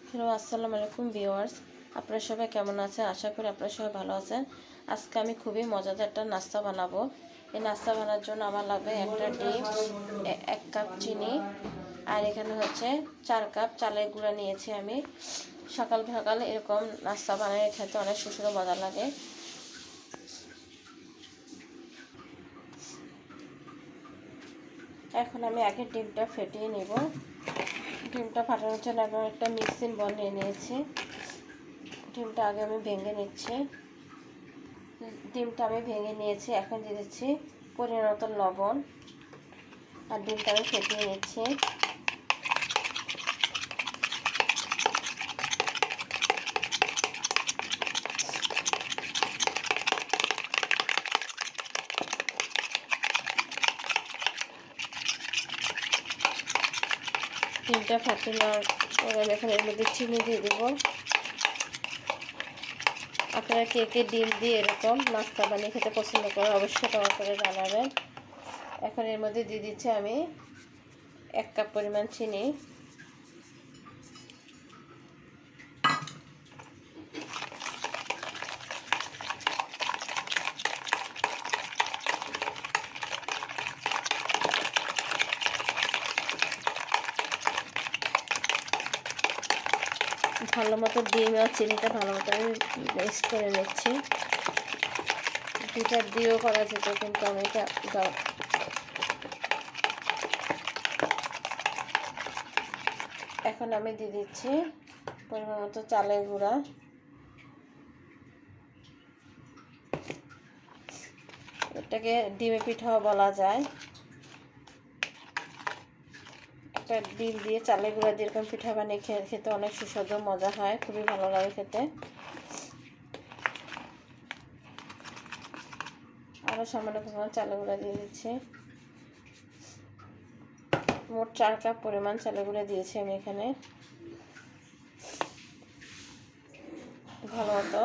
Hello, আসসালামু আলাইকুম viewers. আপনারা সবাই কেমন আছেন? আশা করি আপনারা সবাই ভালো আছেন। আজকে আমি খুবই মজাদার একটা নাস্তা বানাবো। এই নাস্তা বানানোর জন্য আমার লাগবে একটা ডিম, 1 কাপ চিনি, আর এখানে হচ্ছে 4 কাপ চালের গুঁড়া নিয়েছি আমি। সকাল সকাল এরকম নাস্তা বানিয়ে খেতে অনেক সুস্বাদু মজা লাগে। এখন আমি আগে ডিমটা ফেটিয়ে নিব। ডিমটা ফাটানোর জন্য এখন একটা মিক্সিং বল নিয়ে নিয়েছি। ডিমটা আগে আমি ভেঙে নিচ্ছি। ডিমটা আমি ভেঙে নিয়েছি। এখন দিয়ে দিচ্ছি পরিমাণ মতো লবণ, আর ডিমটা আমি ফেটিয়ে নিচ্ছি। ডিমটা ফাটিয়ে নেওয়ার পরে আমি এখন এর মধ্যে চিনি দিয়ে দেবো। আপনারা কে কে ডিম দিয়ে এরকম নাস্তা বানিয়ে খেতে পছন্দ করেন অবশ্যই কমেন্ট করে জানাবেন। এখন এর মধ্যে দিয়ে দিচ্ছি আমি 1 কাপ পরিমাণ চিনি। ভালো মতো ডিম আর চিনিটা ভালো মতো আমি মিক্স করে নিচ্ছি। দুটা দিয়েও করা যেত, কিন্তু আমি এটা এখন আমি দিয়ে দিচ্ছি পরিমাণ মতো চালের গুঁড়া। এটাকে ডিমে পিঠাও বলা যায়। একটা ডিম দিয়ে চালের গুঁড়া দিয়ে এরকম পিঠা বানিয়ে খেতে অনেক সুস্বাদু মজা হয়, খুবই ভালো লাগে খেতে। আরও সামান্য পরিমাণ চালের গুঁড়া দিয়ে দিচ্ছি। মোট 4 কাপ পরিমাণ চালের গুঁড়া দিয়েছি আমি এখানে। ভালো মতো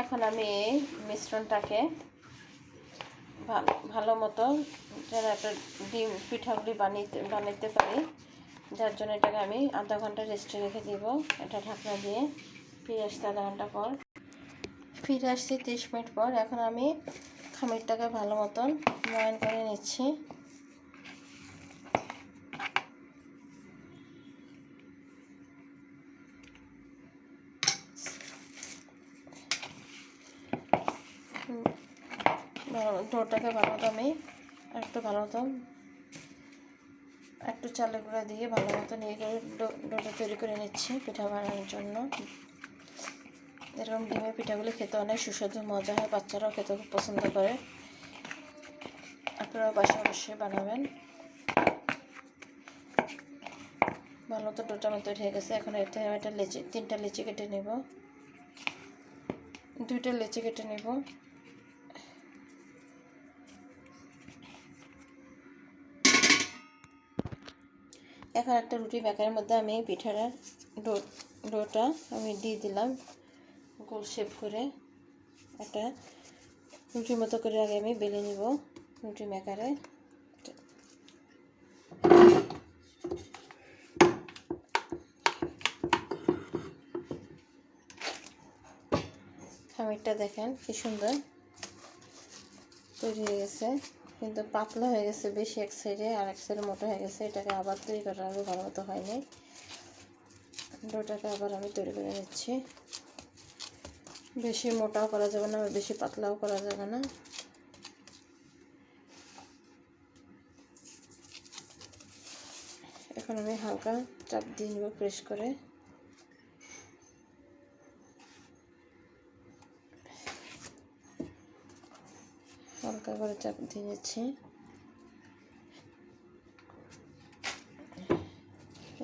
এখন আমি এই মিশ্রণটাকে ভালো মতো যেন একটা ডিম পিঠাগুলি বানাইতে পারি, যার জন্য এটাকে আমি আধা ঘন্টা রেস্টে রেখে দিব। এটা ঢাকনা দিয়ে ফিরে আসছি আধা ঘন্টা পর। ফিরে আসছি 30 মিনিট পর। এখন আমি খামিরটাকে ভালো মতন ময়ান করে নিচ্ছি। ডোটাকে ভালো মতো আমি ভালো মতো একটু চালের গুঁড়া দিয়ে ভালো মতো নিয়ে করে ডোটা তৈরি করে নিচ্ছি পিঠা বানানোর জন্য। এরকম ডিমের পিঠাগুলি খেতে অনেক সুস্বাদু মজা হয়, বাচ্চারাও খেতে খুব পছন্দ করে। আপনারা বাসায় অবশ্যই বানাবেন। ভালো মতো ডোটা আমার তৈরি হয়ে গেছে। এখন এর থেকে আমি একটা লেচি 3টা লেচি কেটে নেব, 2টা লেচি কেটে নেব। এখন একটা রুটি বেকারের মধ্যে আমি পিঠাটা ডোটা আমি দিয়ে দিলাম গোল শেপ করে। একটা রুটির মতো করে আগে আমি বেলে নিব রুটি মেকারে। খামিরটা দেখেন কি সুন্দর তৈরি হয়ে গেছে, কিন্তু পাতলা হয়ে গেছে বেশি এক সাইডে, আর এক সাইডে মোটা হয়ে গেছে। এটাকে আবার তৈরি করা হবে, ভালো মতো হয়নি। ডোটাকে আবার আমি তৈরি করে নিচ্ছি। বেশি মোটাও করা যাবে না, বেশি পাতলাও করা যাবে না। এখন আমি হালকা চাপ দিয়ে নেব, প্রেস করে। হালকা করে চাপ দিয়ে নিচ্ছি।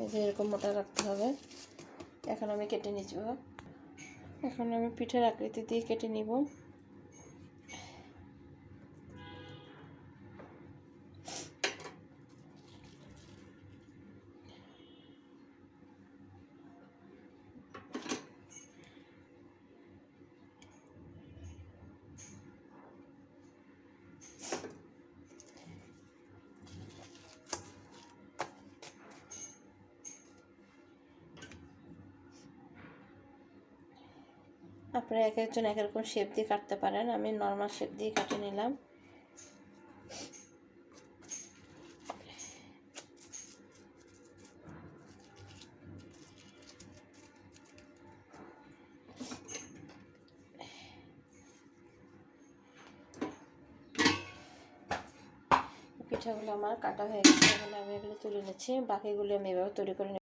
এই যে এরকম মোটা রাখতে হবে। এখন আমি কেটে নিব। এখন আমি পিঠার আকৃতি দিয়ে কেটে নিব। আপনারা এক একজন এক রকম শেপ দিয়ে কাটতে পারেন, আমি নর্মাল শেপ দিয়ে কাটে নিলাম। পিঠাগুলো আমার কাটা হয়ে গেছে, এখন আমি এগুলো তুলে নিচ্ছি। বাকিগুলো আমি এভাবে তৈরি করে